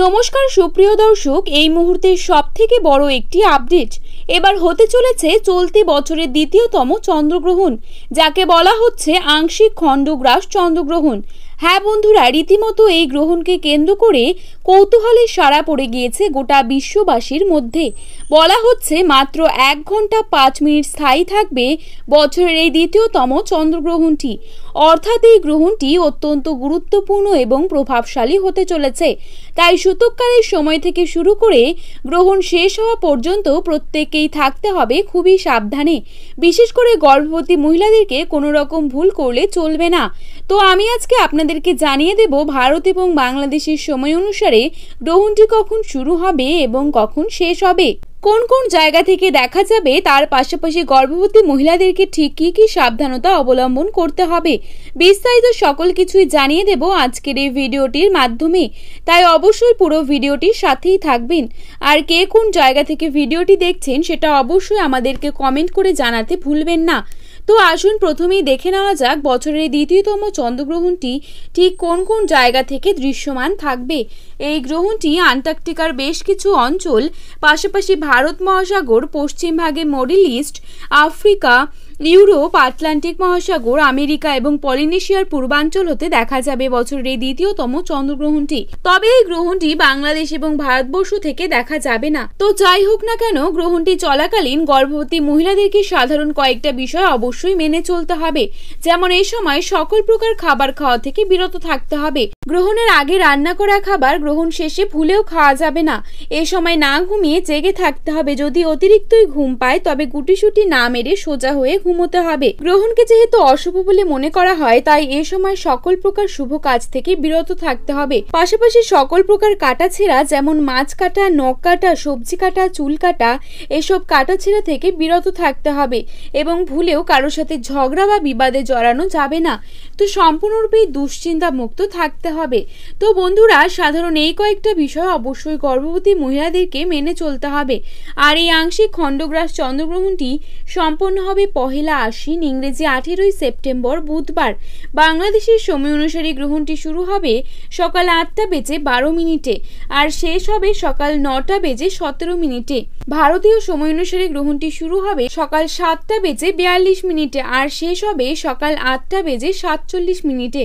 নমস্কার সুপ্রিয় দর্শক, এই মুহূর্তের সবথেকে বড় একটি আপডেট। এবার হতে চলেছে চলতি বছরের দ্বিতীয়তম চন্দ্রগ্রহণ, যাকে বলা হচ্ছে আংশিক খণ্ডগ্রাস চন্দ্রগ্রহণ। হ্যাঁ বন্ধুরা, রীতিমতো এই গ্রহণকে কেন্দ্র করে কৌতূহলের সাড়া পড়ে গিয়েছে গোটা বিশ্ববাসীর মধ্যে। বলা হচ্ছে মাত্র 1 ঘন্টা 5 মিনিট স্থায়ী থাকবে বছরের এই দ্বিতীয়তম চন্দ্রগ্রহণটি। অর্থাৎ এই গ্রহণটি অত্যন্ত গুরুত্বপূর্ণ এবং প্রভাবশালী হতে চলেছে। তাই সূতককালের সময় থেকে শুরু করে গ্রহণ শেষ হওয়া পর্যন্ত প্রত্যেককেই থাকতে হবে খুবই সাবধানে। বিশেষ করে গর্ভবতী মহিলাদেরকে কোনো রকম ভুল করলে চলবে না। তো আমি আজকে আপনাদেরকে জানিয়ে দেব ভারত এবং বাংলাদেশের সময় অনুসারে গ্রহণটি কখন শুরু হবে এবং কখন শেষ হবে, কোন কোন জায়গা থেকে দেখা যাবে, তার পাশাপাশি গর্ভবতী মহিলাদেরকে ঠিক কি সাবধানতা অবলম্বন করতে হবে, বিস্তারিত সকল কিছুই জানিয়ে দেব আজকের এই ভিডিওটির মাধ্যমে। তাই অবশ্যই পুরো ভিডিওটির সাথেই থাকবেন। আর কে কোন জায়গা থেকে ভিডিওটি দেখছেন সেটা অবশ্যই আমাদেরকে কমেন্ট করে জানাতে ভুলবেন না। তো আসুন প্রথমেই দেখে নেওয়া যাক বছরের দ্বিতীয়তম চন্দ্রগ্রহণটি ঠিক কোন কোন জায়গা থেকে দৃশ্যমান থাকবে। এই গ্রহণটি আন্টার্কটিকার বেশ কিছু অঞ্চল, পাশাপাশি ভারত মহাসাগর, পশ্চিম ভাগে middle east, Africa, Europe, Atlantic মহাসাগর, আমেরিকা এবং পলিনেশিয়ার পূর্বাঞ্চল হতে দেখা যাবে বছরের এই দ্বিতীয়তম চন্দ্রগ্রহণটি। তবে এই গ্রহণটি বাংলাদেশ এবং ভারতবর্ষ থেকে দেখা যাবে না। তো যাই হোক না কেন, গ্রহণটি চলাকালীন গর্ভবতী মহিলাদেরকে সাধারণ কয়েকটা বিষয় অবশ্যই মেনে চলতে হবে। যেমন এই সময় সকল প্রকার খাবার খাওয়া থেকে বিরত থাকতে হবে। গ্রহণের আগে রান্না করা খাবার গ্রহণ শেষে ভুলেও খাওয়া যাবে না। এ সময় না ঘুমিয়ে জেগে থাকতে হবে। যদি অতিরিক্তই ঘুম পায় তবে গুটিসুটি না মেরে সোজা হয়ে ঘুমোতে হবে। গ্রহণকে যেহেতু অশুভ বলে মনে করা হয়, তাই এ সময় সকল প্রকার শুভ কাজ থেকে বিরত থাকতে হবে। পাশাপাশি সকল প্রকার কাটাছেঁড়া, যেমন মাছ কাটা, নখ কাটা, সবজি কাটা, চুল কাটা, এসব কাটাছেঁড়া থেকে বিরত থাকতে হবে এবং ভুলেও কারোর সাথে ঝগড়া বা বিবাদে জড়ানো যাবে না। তো সম্পূর্ণরূপে দুশ্চিন্তা মুক্ত থাকতে হবে। তো বন্ধুরা, সাধারণ এই কয়েকটা বিষয় অবশ্যই গর্ভবতী মহিলাদেরকে মেনে চলতে হবে। আর এই আংশিক খণ্ডগ্রাস চন্দ্রগ্রহণটি সম্পন্ন হবে 1 আশ্বিন, ইংরেজি 18 সেপ্টেম্বর বুধবার। বাংলাদেশের সময় অনুসারে গ্রহণটি শুরু হবে সকাল 8টা বেজে 12 মিনিটে আর শেষ হবে সকাল 9টা বেজে 17 মিনিটে। ভারতীয় সময় অনুসারে গ্রহণটি শুরু হবে সকাল 7টা বেজে 42 মিনিটে আর শেষ হবে সকাল 8টা বেজে 47 মিনিটে।